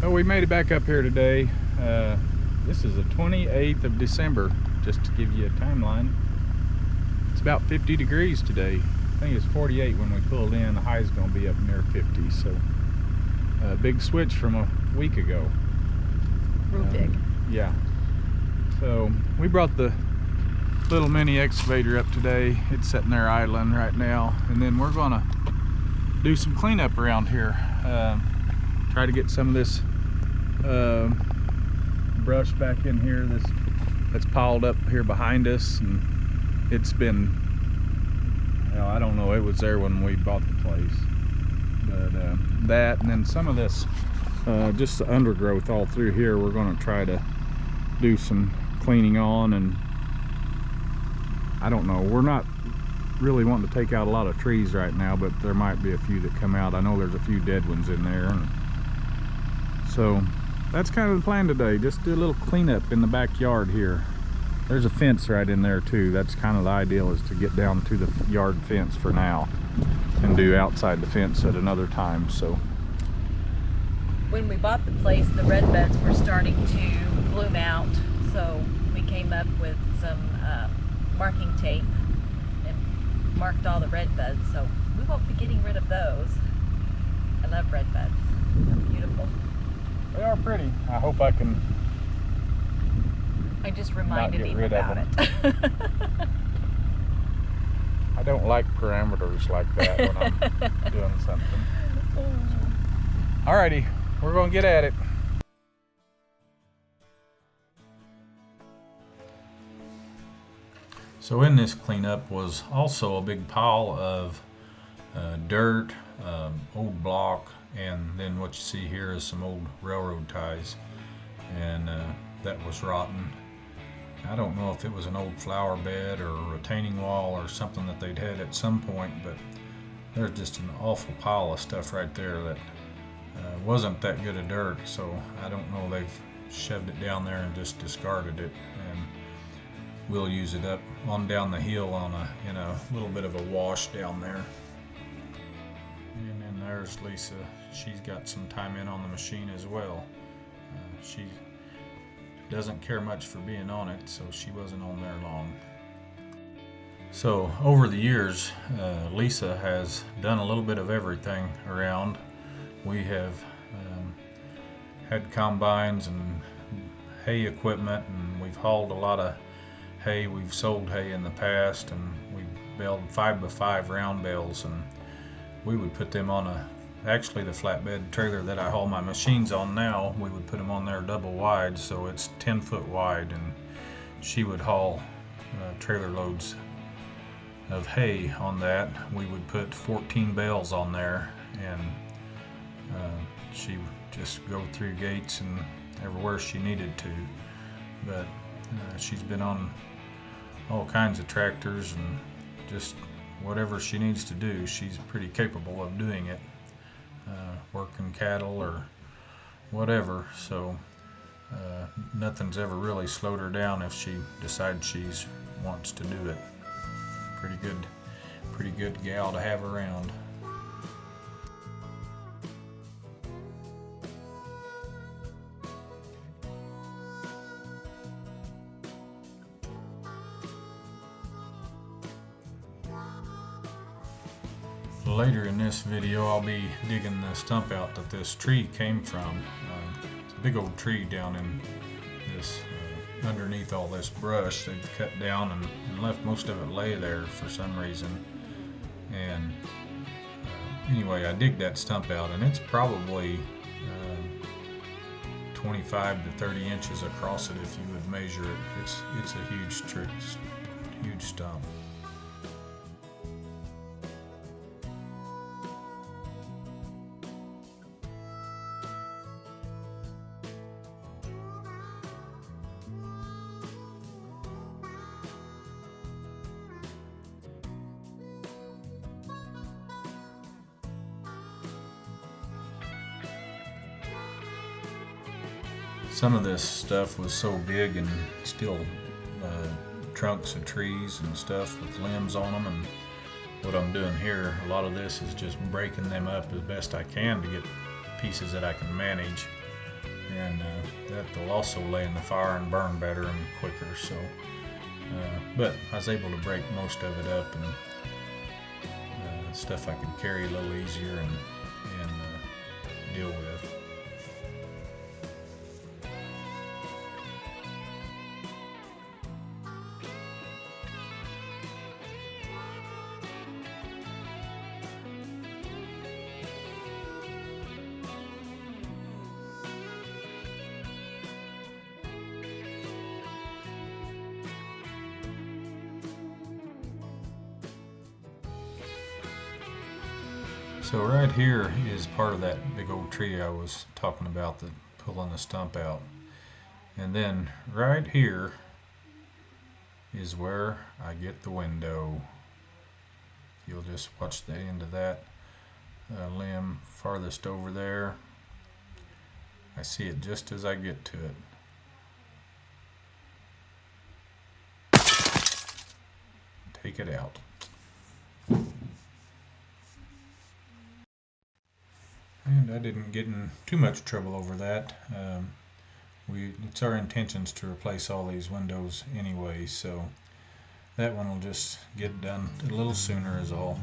Well, we made it back up here today. This is the 28th of December, just to give you a timeline. It's about 50 degrees today. I think it's 48 when we pulled in. The high is going to be up near 50, so a big switch from a week ago. Real big. Yeah. So we brought the little mini excavator up today. It's sitting there idling right now, and then we're going to do some cleanup around here. Try to get some of this brush back in here that's piled up here behind us, and it's been, well, I don't know, it was there when we bought the place, but that, and then some of this just the undergrowth all through here, we're going to try to do some cleaning on. And I don't know, we're not really wanting to take out a lot of trees right now, but there might be a few that come out. I know there's a few dead ones in there, and so that's kind of the plan today. Just do a little cleanup in the backyard here. There's a fence right in there too. That's kind of the ideal, is to get down to the yard fence for now and do outside the fence at another time. So when we bought the place, the red beds were starting to bloom out, so we came up with some marking tape and marked all the red beds. So we won't be getting rid of those. I love red beds. They're beautiful. they are pretty. I hope I can. I just reminded him rid about of it. I don't like parameters like that when I'm doing something. Alrighty, we're gonna get at it. So in this cleanup was also a big pile of dirt, old block, and then what you see here is some old railroad ties, and that was rotten. I don't know if it was an old flower bed or a retaining wall or something that they'd had at some point, but there's just an awful pile of stuff right there that wasn't that good of dirt, so I don't know, they've shoved it down there and just discarded it, and we'll use it up on down the hill on in a little bit of a wash down there. And then there's Lisa. She's got some time in on the machine as well. She doesn't care much for being on it, so she wasn't on there long. So over the years, Lisa has done a little bit of everything around. We have had combines and hay equipment, and we've hauled a lot of hay. We've sold hay in the past, and we baled 5x5 round bales, and we would put them on actually the flatbed trailer that I haul my machines on now. We would put them on there double wide, so it's 10 foot wide, and she would haul trailer loads of hay on that. We would put 14 bales on there, and she would just go through gates and everywhere she needed to. But she's been on all kinds of tractors, and just whatever she needs to do, she's pretty capable of doing it, working cattle or whatever. So nothing's ever really slowed her down if she decides she wants to do it. Pretty good gal to have around. Later in this video, I'll be digging the stump out that this tree came from. It's a big old tree down in this, underneath all this brush. They've cut down and left most of it lay there for some reason. And anyway, I dig that stump out, and it's probably 25 to 30 inches across it if you would measure it. It's a huge tree, huge stump. Some of this stuff was so big and still trunks of trees and stuff with limbs on them, and what I'm doing here, a lot of this is just breaking them up as best I can to get pieces that I can manage. and that will also lay in the fire and burn better and quicker. So, but I was able to break most of it up, and stuff I could carry a little easier and deal with. So right here is part of that big old tree I was talking about, that pulling the stump out. And then right here is where I get the window. You'll just watch the end of that limb farthest over there. I see it just as I get to it. Take it out. And I didn't get in too much trouble over that. It's our intentions to replace all these windows anyway, so that one will just get done a little sooner is all.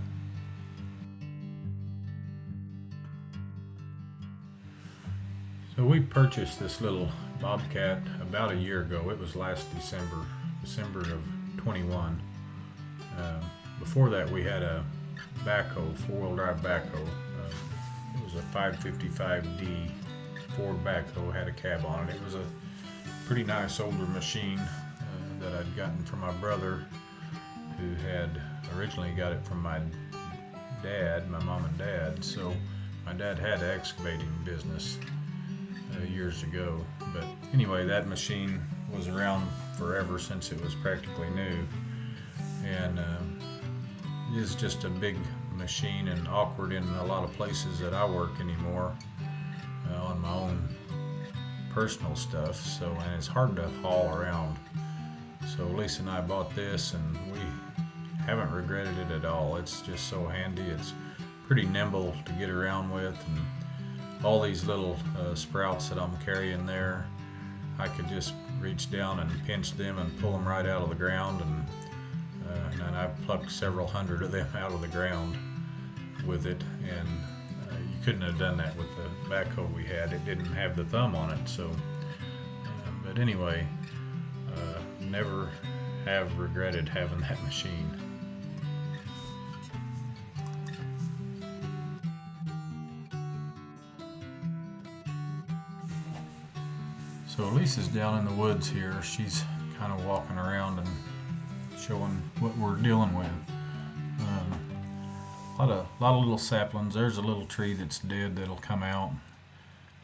So we purchased this little Bobcat about a year ago. It was last December of 21. Before that we had a backhoe, four-wheel drive backhoe. It was a 555D Ford backhoe, had a cab on it. It was a pretty nice older machine that I'd gotten from my brother, who had originally got it from my dad, my mom and dad. So my dad had an excavating business years ago. But anyway, that machine was around forever, since it was practically new, and is just a big machine and awkward in a lot of places that I work anymore on my own personal stuff. So, and it's hard to haul around. So Lisa and I bought this, and we haven't regretted it at all. It's just so handy. It's pretty nimble to get around with, and all these little sprouts that I'm carrying there, I could just reach down and pinch them and pull them right out of the ground, and I've plucked several hundred of them out of the ground with it. And you couldn't have done that with the backhoe we had. It didn't have the thumb on it. So but anyway, never have regretted having that machine. So Lisa's down in the woods here. She's kind of walking around and showing what we're dealing with. A lot of little saplings. There's a little tree that's dead that'll come out.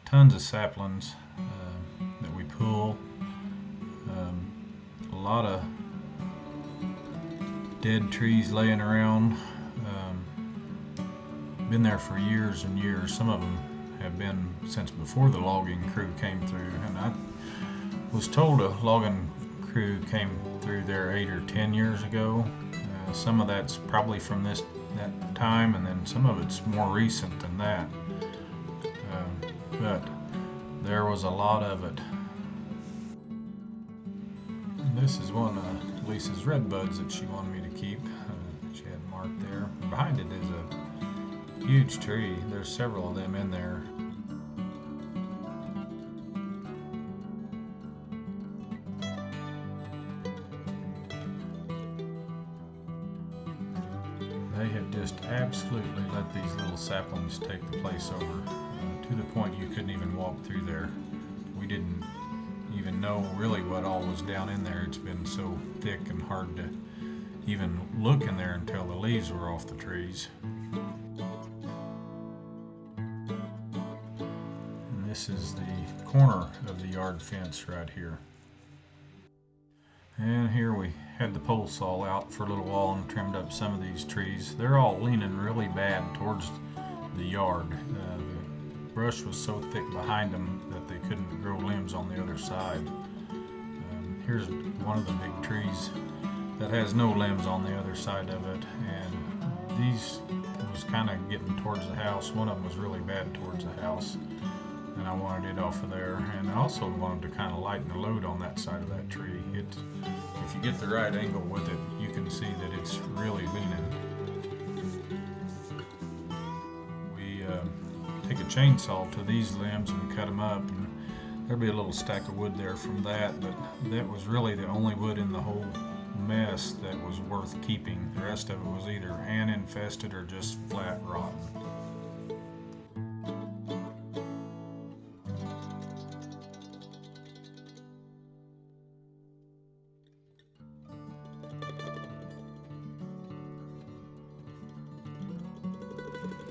Tons of saplings that we pull. A lot of dead trees laying around. Been there for years and years. Some of them have been since before the logging crew came through, and I was told a logging crew came through there 8 or 10 years ago. Some of that's probably from that time, and then some of it's more recent than that. But there was a lot of it. And this is one of Lisa's red buds that she wanted me to keep. She had marked there. And behind it is a huge tree. There's several of them in there. They have just absolutely let these little saplings take the place over, to the point you couldn't even walk through there. We didn't even know really what all was down in there. It's been so thick and hard to even look in there until the leaves were off the trees. And this is the corner of the yard fence right here. And here we had the pole saw out for a little while and trimmed up some of these trees. They're all leaning really bad towards the yard. The brush was so thick behind them that they couldn't grow limbs on the other side. Here's one of the big trees that has no limbs on the other side of it, and these was kind of getting towards the house. One of them was really bad towards the house. and I wanted it off of there, and I also wanted to kind of lighten the load on that side of that tree. If you get the right angle with it, you can see that it's really leaning. We take a chainsaw to these limbs and cut them up, and there'll be a little stack of wood there from that, but that was really the only wood in the whole mess that was worth keeping. The rest of it was either ant infested or just flat rotten.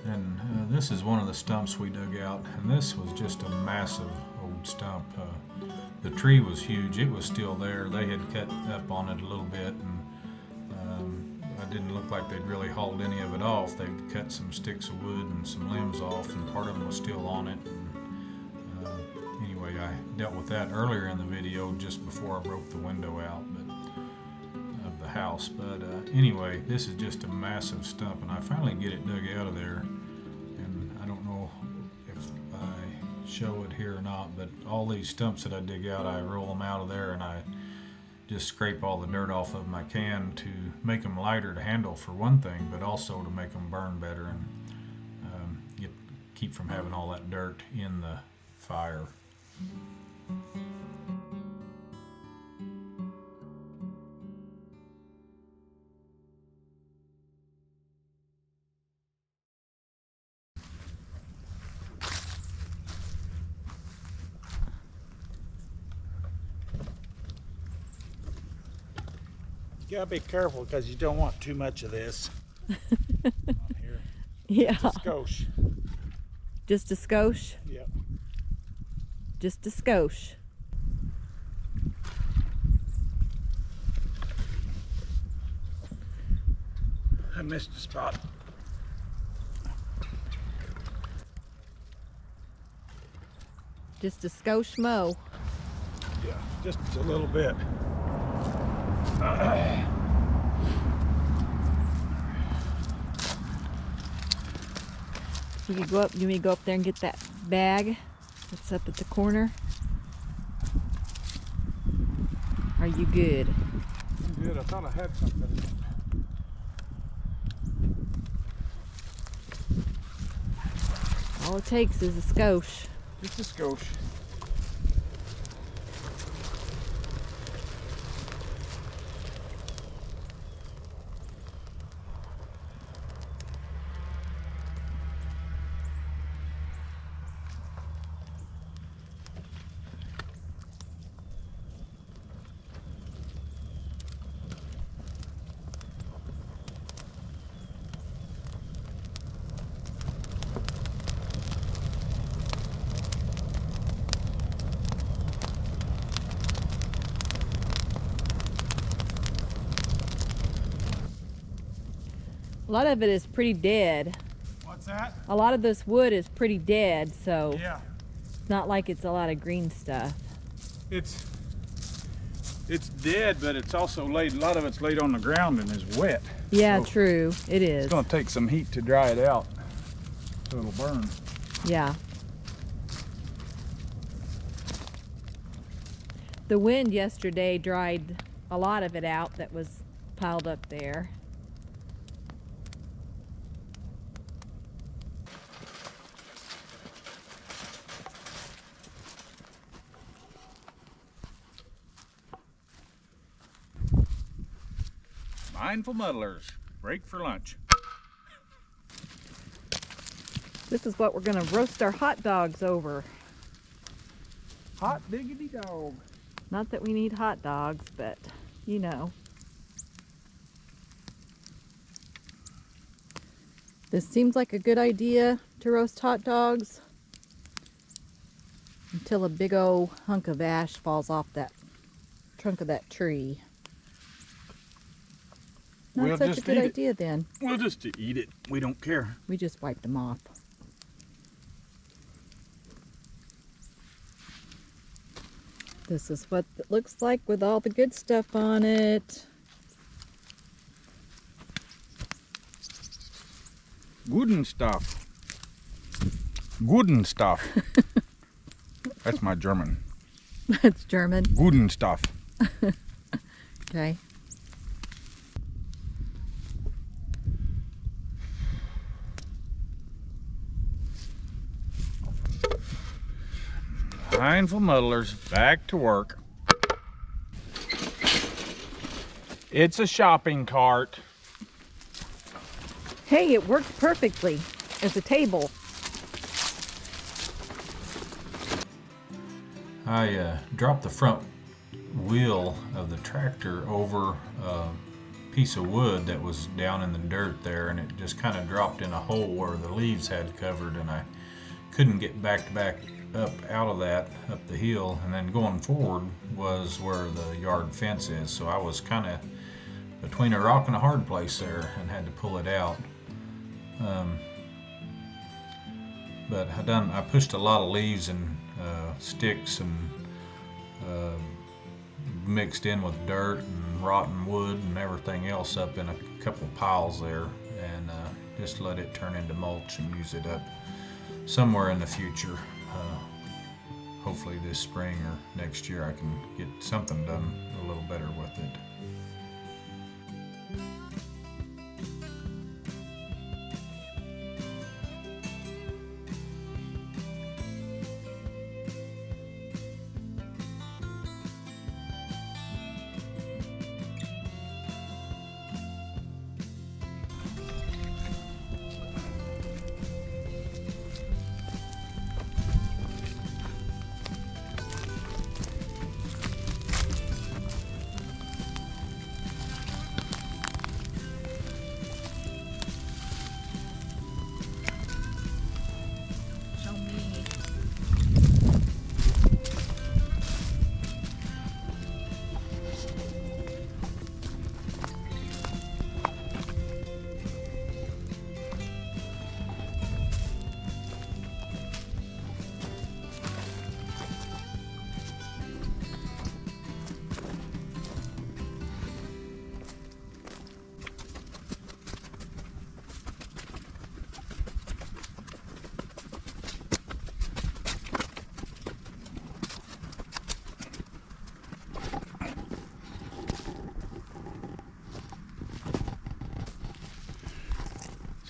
And this is one of the stumps we dug out, and this was just a massive old stump. The tree was huge. It was still there. They had cut up on it a little bit, and it didn't look like they'd really hauled any of it off. They'd cut some sticks of wood and some limbs off, and part of them was still on it. And, anyway, I dealt with that earlier in the video, just before I broke the window out of the house. But anyway, this is just a massive stump, and I finally get it dug out of there. And I don't know if I show it here or not, but all these stumps that I dig out, I roll them out of there, and I just scrape all the dirt off of them I can to make them lighter to handle, for one thing, but also to make them burn better and keep from having all that dirt in the fire. You gotta be careful because you don't want too much of this on here. Yeah. Just a skosh. Just a skosh? Yep. Just a skosh. I missed a spot. Just a skosh mo. Yeah, just a little bit. You can go up. You want me to go up there and get that bag that's up at the corner? Are you good? I'm good. I thought I had something. All it takes is a skosh. Just a skosh. A lot of it is pretty dead. What's that? A lot of this wood is pretty dead, so Yeah. it's not like it's a lot of green stuff. It's dead, but it's also laid. A lot of it's laid on the ground and is wet. Yeah, So true. It is. It's gonna take some heat to dry it out, so it'll burn. Yeah. The wind yesterday dried a lot of it out that was piled up there. Mindful muddlers, break for lunch. This is what we're gonna roast our hot dogs over. Hot diggity dog. Not that we need hot dogs, but you know. This seems like a good idea to roast hot dogs until a big old hunk of ash falls off that trunk of that tree. Not We'll such a just good eat it. idea then. We'll just eat it. We don't care. We just wiped them off. This is what it looks like with all the good stuff on it. Gooden stuff. Gooden stuff. That's my German. That's German. Guten stuff. Okay. Mindful muddlers, back to work. It's a shopping cart. Hey, it worked perfectly as a table. I dropped the front wheel of the tractor over a piece of wood that was down in the dirt there, and it just kind of dropped in a hole where the leaves had covered, and I couldn't get back up out of that, up the hill, and then going forward was where the yard fence is, so I was kind of between a rock and a hard place there and had to pull it out. But I pushed a lot of leaves and sticks and mixed in with dirt and rotten wood and everything else up in a couple piles there, and just let it turn into mulch and use it up somewhere in the future. Hopefully this spring or next year I can get something done a little better with it.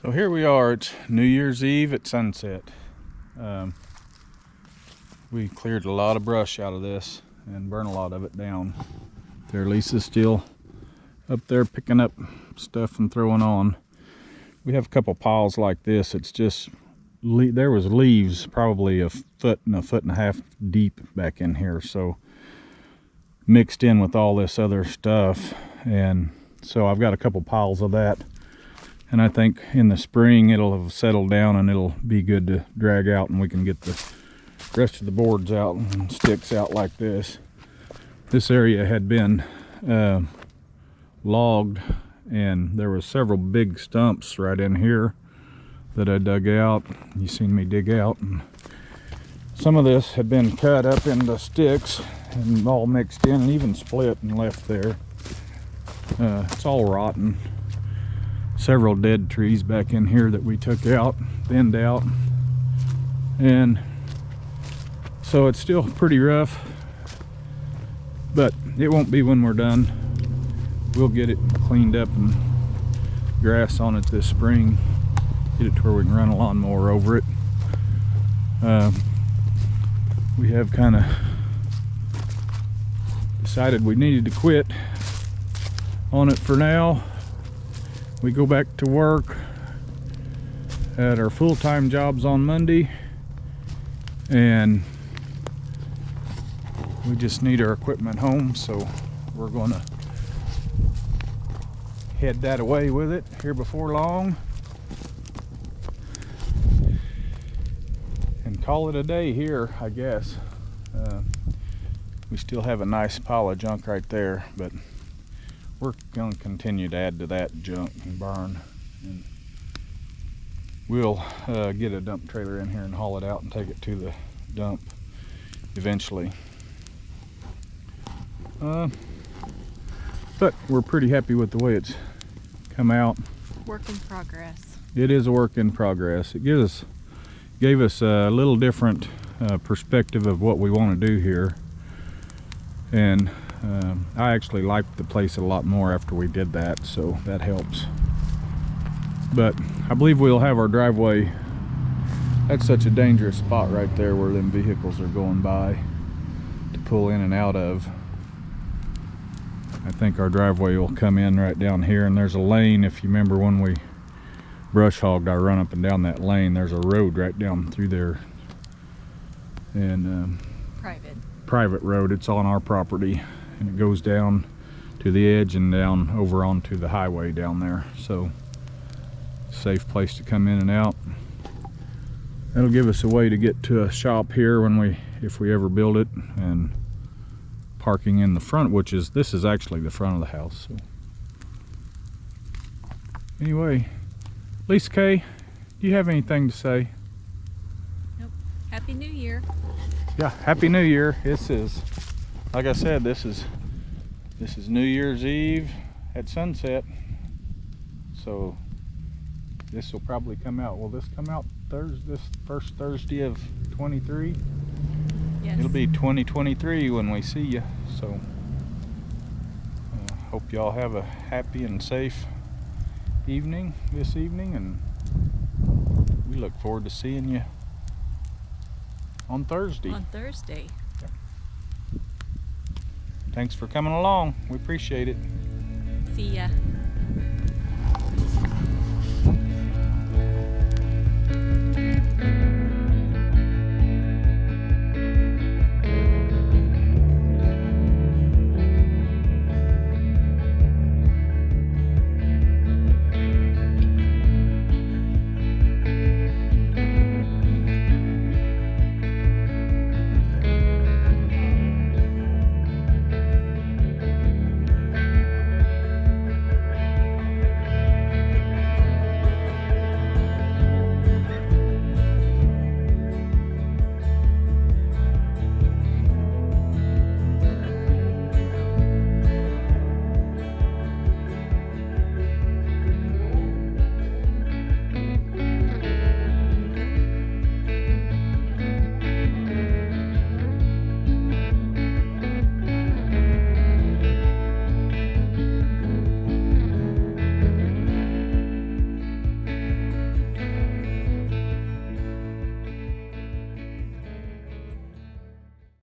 So here we are, it's New Year's Eve at sunset. We cleared a lot of brush out of this and burned a lot of it down. There, Lisa's still up there picking up stuff and throwing on. We have a couple piles like this. It's just, there was leaves probably a foot and a half deep back in here. So mixed in with all this other stuff. And so I've got a couple piles of that. And I think in the spring it'll have settled down and it'll be good to drag out, and we can get the rest of the boards out and sticks out like this. This area had been logged, and there were several big stumps right in here that I dug out. You seen me dig out, and some of this had been cut up into sticks and all mixed in and even split and left there. It's all rotten. Several dead trees back in here that we took out, thinned out, and so it's still pretty rough, but it won't be when we're done. We'll get it cleaned up and grass on it this spring, get it to where we can run a lawnmower over it. We have kind of decided we needed to quit on it for now. We go back to work at our full-time jobs on Monday, and we just need our equipment home, so we're gonna head that away with it here before long and call it a day here, I guess. We still have a nice pile of junk right there, but we're going to continue to add to that junk and burn, and we'll get a dump trailer in here and haul it out and take it to the dump eventually. But we're pretty happy with the way it's come out. Work in progress. It is a work in progress. It gave us a little different perspective of what we want to do here. And I actually liked the place a lot more after we did that, so that helps. But I believe we'll have our driveway. That's such a dangerous spot right there where them vehicles are going by to pull in and out of. I think our driveway will come in right down here, and there's a lane. If you remember when we brush hogged, I run up and down that lane. There's a road right down through there, and private road. It's on our property, and it goes down to the edge and down over onto the highway down there. So safe place to come in and out. That'll give us a way to get to a shop here when if we ever build it, and parking in the front, this is actually the front of the house. So anyway, Lisa Kay, do you have anything to say? Nope. Happy New Year. Yeah, Happy New Year. This is, like I said, this is New Year's Eve at sunset. So this will probably come out. Will this come out this first Thursday of 23? Yes. It'll be 2023 when we see you. So hope y'all have a happy and safe evening this evening, and we look forward to seeing you on Thursday. Yeah. Thanks for coming along. We appreciate it. See ya.